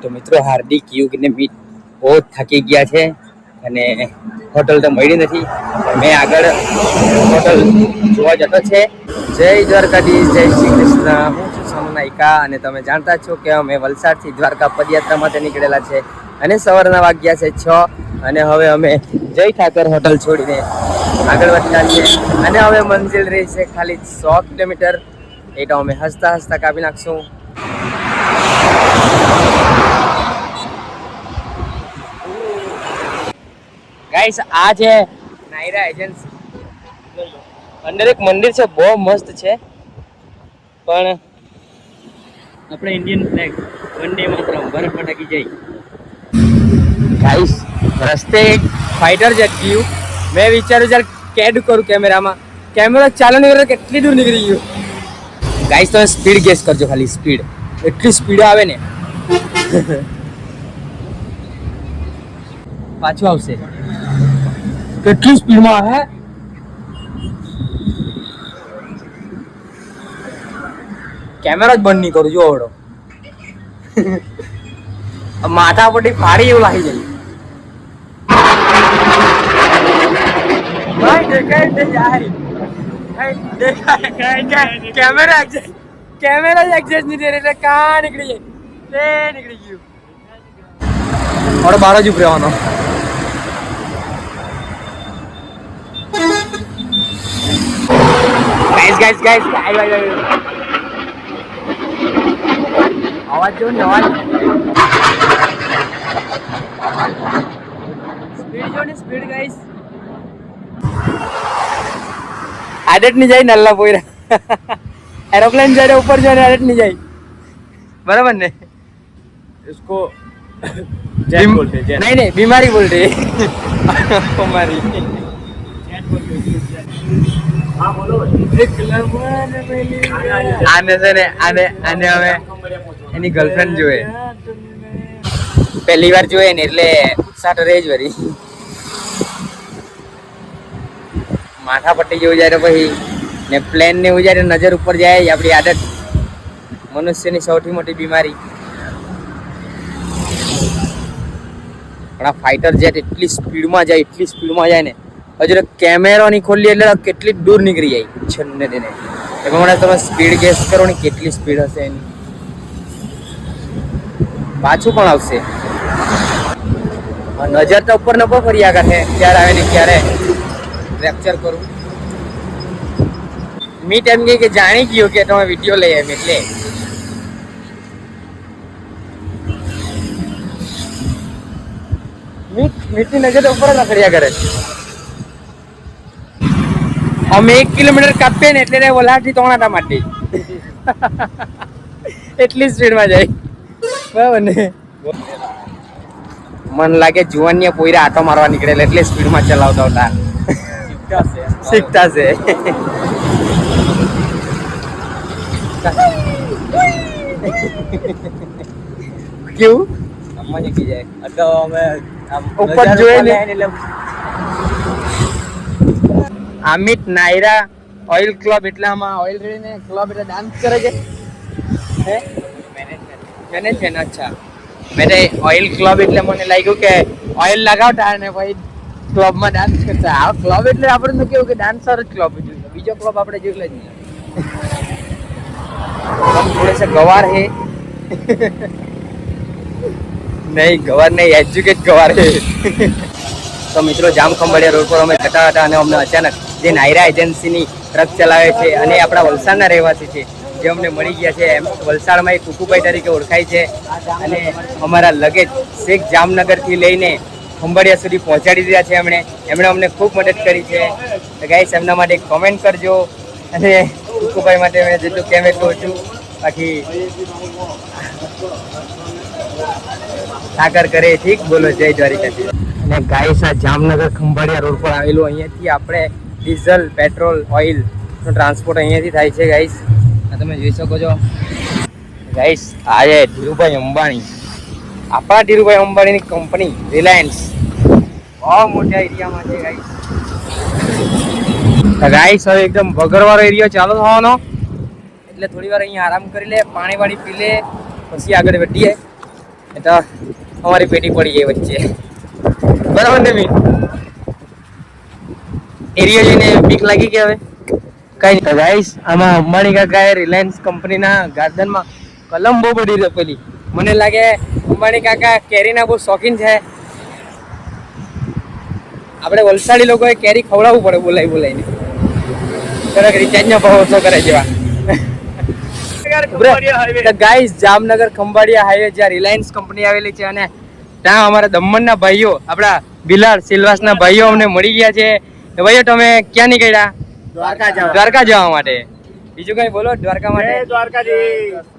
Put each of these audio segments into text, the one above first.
તો મિત્રો હાર્દિક યુગ ને મીત બહુ થાકી ગયા છે અને હોટલ તો મળી નથી. મેં આગળ હોટલ જોવા જતો છે. જય દ્વારકાધીશ, જય શ્રી કૃષ્ણ. હું છું સોનુ નાયકા અને તમે જાણતા છો કે અમે વલસાડથી દ્વારકા પદયાત્રા માટે નીકળેલા છે અને સવારના વાગ્યા છે 6 અને હવે અમે જય ઠાકર હોટલ છોડીને આગળ વધતા છે અને હવે મંજિલ રહી છે ખાલી 100 કિલોમીટર. એ તો અમે હસતા હસતા કાપી નાખશું. ગાઈસ આ છે નાયરા એજન્સી. અંદર એક મંદિર છે, બહુ મસ્ત છે, પણ આપણે ઇન્ડિયન ફ્લેગ વંદે માતરમ ભારત માતા કી જય. ગાઈસ રસ્તે એક ફાઇટર જેટ ગયું. મેં વિચાર્યું ચાલ કેડ કરું કેમેરામાં. કેમેરો ચાલુ નહીં કર્યો, કેટલી દૂર નીકળી ગયું. ગાઈસ તમે સ્પીડ ગેસ કરજો, ખાલી સ્પીડ. એટલી સ્પીડ આવે ને પાછું આવશે. કેટલી સ્પીડમાં હે. કેમેરો જ બંધ નહીં કરું જો ઓળો. માથા પરથી ફાડી એવું લાગી જાય. ભાઈ દેખાય તે જાય. કેમેરા જ એક્સેસ નહીં દે એટલે કાં નીકળી જાય. તે નીકળી ગયું. હવે બાર જ ઉભી રહેવાનો. ગાઈસ અવાજ જો ને, અવાજ સ્પીડ જો ને, સ્પીડ ગાઈસ. આદત નહીં જાય નલ્લા પોયરા. એરોપ્લેન જ્યારે ઉપર જાય આદત નહીં જાય. બરાબર ને? इसको जेट बोलते हैं. नहीं बीमारी बोलते हैं हमारी. हाँ बोलो. आने से ने आने હવે એની ગર્લફ્રેન્ડ જોએ. પહેલી વાર જોયે ને એટલે સાટ રહે જ વરી. માથા પટ્ટી જેવું જાય પછી ને પ્લેન ને એવું જાય નજર ઉપર જાય. આપણી આદત મનુષ્યની સૌથી મોટી બીમારી. પણ આ ફાઇટર જેટ એટલી સ્પીડમાં જાય ને હજુ કેમેરો નહીં ખોલી એટલે કેટલી દૂર નીકળી જાય છન્ને તેને. એ પ્રમાણે તમે સ્પીડ ગેસ કરો ને કેટલી સ્પીડ હશે એની. પાછું પણ આવશે. નજર તો ઉપર ન ફર્યા કરે, ક્યારે આવે ને ક્યારે કેપ્ચર કરું. મીટ એમ કે જાણી ગયો કે તમે વિડીયો લઈ એમ એટલે મીટની નજર ઉપર જ ફર્યા કરે. અમે 1 કિલોમીટર કાપીએ ને એટલે વલાથી તોણાટા માટે એટલી સ્પીડમાં જાય. બરાબર ને? મન લાગે જુવાનિયા પોયરા આટો મારવા નીકળેલા એટલે સ્પીડમાં ચલાવતા હતા. શીખતા છે. કેવું સમજ કી જાય એટલે અમે ઉપર જોઈએ ને એટલે અમિત નાયરા ઓઇલ ક્લબ એટલે આમાં ઓઇલ રેડીને ક્લબ એટલે ડાન્સ કરે છે. હે મેનેજમેન્ટ. અચ્છા, મેં ઓઇલ ક્લબ એટલે મને લાગ્યું કે ઓઇલ લગાવતા અને પછી ક્લબમાં ડાન્સ કરતા. આ ક્લબ એટલે આપણે તો કેવું કે ડાન્સર જ ક્લબ જોઈએ, બીજો ક્લબ આપણે જોઈ લે જ નહીં. થોડે સે ગવાર હે નહીં ગવાર નહીં, એજ્યુકેટ ગવાર હે. તો મિત્રો જામખંભાળિયા રોડ પર અમે જતા હતા અને અમને અચાનક જે નાયરા એજન્સીની ટ્રક ચલાવે છે અને આપણા વલસાડના રહેવાસી છે જે અમને મળી ગયા છે. એમ વલસાડમાં એક કુકુભાઈ તરીકે ઓળખાય છે અને અમારા લગેજ શેખ જામનગરથી લઈને ખંભાળિયા સુધી પહોંચાડી દીધા છે. એમણે અમને ખૂબ મદદ કરી છે. તો ગાઈસ એમના માટે કોમેન્ટ કરજો અને કુકુભાઈ માટે મેં જેટલું કેમ એટલું છું. બાકી સાકર કરે ઠીક બોલો. જય દ્વારિકાધીશ. અને ગાઈસ આ જામનગર ખંભાળિયા રોડ પર આવેલું, અહીંયાથી આપણે ડીઝલ, પેટ્રોલ, ઓઇલનો ટ્રાન્સપોર્ટ અહીંયાથી થાય છે. ગાઈસ આ તમે જોઈ શકો છો. ગાઈસ આ છે ધીરુભાઈ અંબાણી. આપણા ધીરુભાઈ અંબાણીની કંપની રિલાયન્સ બહુ મોટા એરિયામાં છે. ગાઈસ હવે એકદમ ભગરવાળો એરિયા ચાલુ થવાનો એટલે થોડી વાર અહીંયા આરામ કરી લે, પાણી વાળી પી લે, પછી આગળ વધીએ. એ તો અમારી પેટી પડી ગઈ વચ્ચે, બરાબર ને મી? એરિયો જોઈને બીક લાગી કે હવે કઈ નહીં. ગાઈસ આમાં અંબાણી કાકાએ રિલાયન્સ કંપનીના ગાર્ડનમાં કલમ બહુ બધી રોપેલી. મને લાગે અંબાણી કાકા કેરીના બહુ શોખીન છે. આપણે વલસાડી લોકોએ કેરી ખવડાવવું પડે બોલાવી બોલાવીને. જરાક રિચાર્જનો ભાવ ઓછો કરે જેવા. ગાઈસ જામનગર ખંભાળિયા હાઈવે જ્યાં રિલાયન્સ કંપની આવેલી છે અને ત્યાં અમારા દમણના ભાઈઓ આપણા બિલાડ સિલવાસના ભાઈઓ અમને મળી ગયા છે. ભાઈઓ તમે ક્યાં નીકળ્યા? દ્વારકા જવા માટે. બીજું કઈ બોલો દ્વારકા માટે.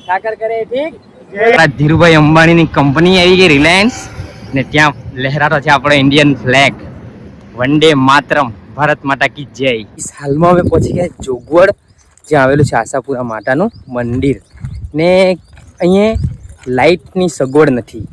ઠાકર કરે ઠીક. ધીરુભાઈ અંબાણીની કંપની આવી ગઈ રિલાયન્સ ને ત્યાં લહેરાતો છે આપણો ઇન્ડિયન ફ્લેગ. વંદે માતરમ, ભારત માતા કી જય. હાલમાં અમે પહોંચી ગયા જોગવડ, જ્યાં આવેલું છે આશાપુરા માતાનું મંદિર ને અહીંયા લાઇટની સગવડ નથી.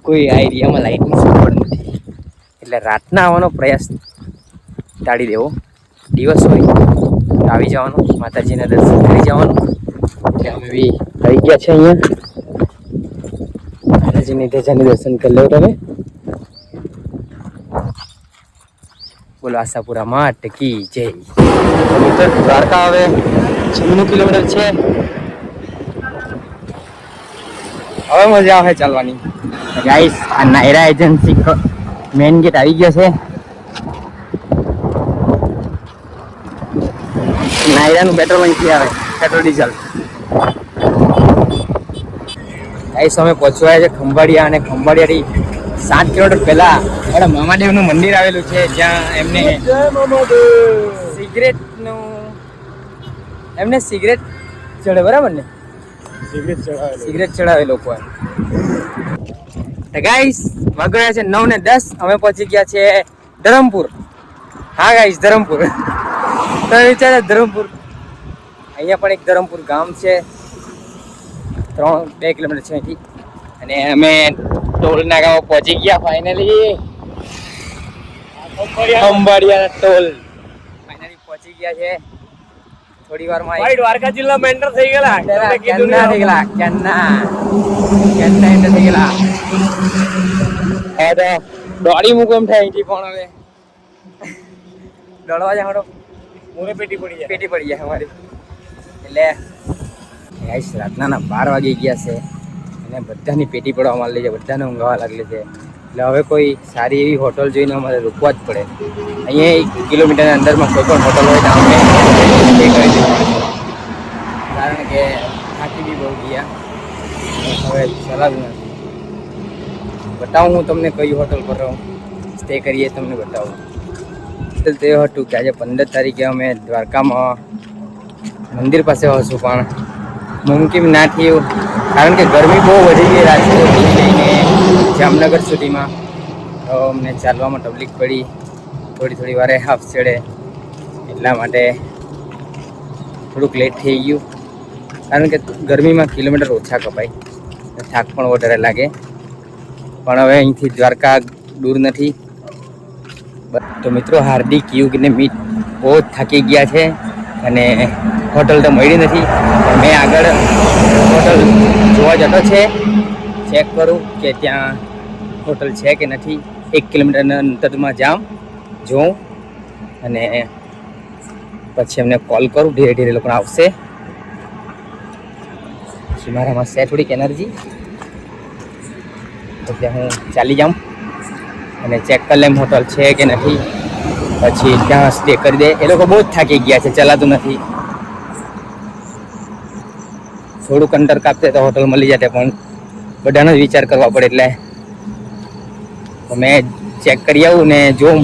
કોઈ આ એરિયામાં લાઇટની સગવડ નથી એટલે રાતના આવવાનો પ્રયાસ ટાળી દેવો. દિવસ હોય તો આવી જવાનું, માતાજીના દર્શન કરી જવાનું. એટલે અમે બી આવી ગયા છે અહીંયા. માતાજીની ધજાની દર્શન કરી લો તમે. બોલો આશાપુરા માત કી જય. દ્વારકા હવે 96 કિલોમીટર છે. હવે મજા આવે ચાલવાની. ગાઈસ આ નાયરા એજન્સી મેઇન ગેટ આવી ગયો છે. નાયરાનું પેટ્રોલ અહીંથી આવે, પેટ્રોલ ડીઝલ. ગાઈસ અમે પહોંચવાયા છે ખંભાળિયા અને ખંભાળિયાથી 7 કિલોમીટર પહેલા આપણા મામાદેવનું મંદિર આવેલું છે, જ્યાં એમને સિગરેટ ચડે, બરાબર ને? સિગરેટ ચડાવે લોકો. ગાઈસ વાગ્યા છે 9:10. અમે પહોંચી ગયા છે ધરમપુર. હા ગાઈસ ધરમપુર. તો વિચારે ધરમપુર, અહીંયા પણ એક ધરમપુર ગામ છે, 2 કિલોમીટર છે અહીંથી. અને અમે ટોલ નાકામાં પહોંચી ગયા ફાઇનલી. ખંભાળિયાના ટોલ ફાઇનલી પહોંચી ગયા છે. થોડી વારમાં દ્વારકા જિલ્લામાં એન્ટર થઈ ગયેલા. કેન્ના થઈ ગયેલા, કેન્ના એન્ટર થઈ ગયેલા. હવે દોડી મૂકો એમ થાય અહીંથી, પણ હવે દોડવા જાય મોરે પેટી પડી જાય અમારી. એટલે ગાઈસ રાતના 12 વાગી ગયા છે અને બધાની પેટી પડવા માંડી છે, બધાને ઊંઘવા લાગેલી છે. એટલે હવે કોઈ સારી એવી હોટલ જોઈને અમારે રૂકવા જ પડે. અહીંયા 1 કિલોમીટરના અંદરમાં કોઈ પણ હોટલ હોય તો અમે સ્ટે કરી દઈશું, કારણ કે થાકી બી બહુ ગયા. હવે ચલાવવું નથી. બતાવું હું તમને કઈ હોટલ પર સ્ટે કરીએ, તમને બતાવું. તો તે હતું કે આજે 15 તારીખે અમે દ્વારકામાં મંદિર પાસે હશું, પણ મુમકિન ના થયું કારણ કે ગરમી બહુ વધી ગઈ રાજકોટથી લઈને જામનગર સુધીમાં. તો અમને ચાલવામાં તકલીફ પડી, થોડી વારે હાફ ચડે, એટલા માટે થોડુંક લેટ થઈ ગયું. કારણ કે ગરમીમાં કિલોમીટર ઓછા કપાય, થાક પણ વધારે લાગે. પણ હવે અહીંથી દ્વારકા દૂર નથી. તો મિત્રો હાર્દિક યુગ ને મીત બહુ જ થાકી ગયા છે અને હોટલ તો મળી નથી. મેં આગળ હોટલ જોવા જતો છે, ચેક કરું કે ત્યાં હોટલ છે કે નથી. 1 કિલોમીટરના અંતરમાં જોઉં અને પછી એમને કોલ કરું. ધીરે ધીરે લોકો આવશે. પછી મારામાં છે થોડીક એનર્જી, તો ત્યાં હું ચાલી જાઉં અને ચેક કરી લેમ હોટલ છે કે નથી. પછી ત્યાં સ્ટે કરી દે. એ લોકો બહુ જ થાકી ગયા છે, ચલાતું નથી. થોડુંક અંતર કાપતે તો હોટલ મળી જતે, પણ બધાનો જ વિચાર કરવા પડે. એટલે મેં ચેક કરી આવું ને જોઉં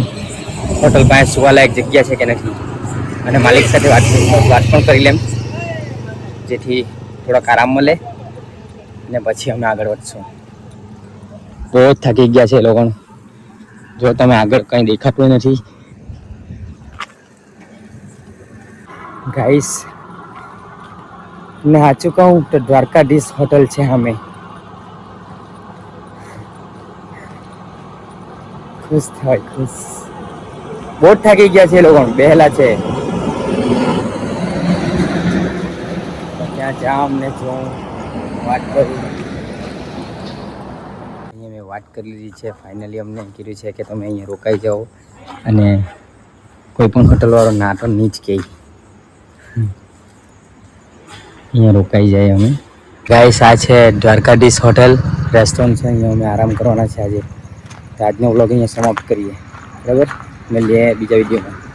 હોટલ પાસે સુવાલાયક જગ્યા છે કે નથી. અને માલિક સાથે વાત પણ કરી લેમ, જેથી થોડોક આરામ મળે ને પછી અમે આગળ વધશું. બહુ જ થાકી ગયા છે એ લોકો. જો તમે આગળ કંઈ દેખાતું નથી ગાઈસ, ને સાચું કહું તો દ્વારકાધીશ હોટલ છે અમે. ખુશ થાય, ખુશ. બહુ જ થાકી ગયા છે એ લોકો, બેહેલા છે. ત્યાં જામ ને જોઉં, વાત કરું. વાત કરી લીધી છે. ફાઇનલી અમને કીધું છે કે તમે અહીંયા રોકાઈ જાઓ અને કોઈ પણ હોટલવાળો ના તો નહીં જ કહે, અહીંયા રોકાઈ જાય અમે. ગાઈસ આ છે દ્વારકાધીશ હોટલ રેસ્ટોરન્ટ છે, અહીંયા અમે આરામ કરવાના છે આજે. તો આજનો વ્લોગ અહીંયા સમાપ્ત કરીએ, બરાબર? મળીએ બીજા વિડીયોમાં.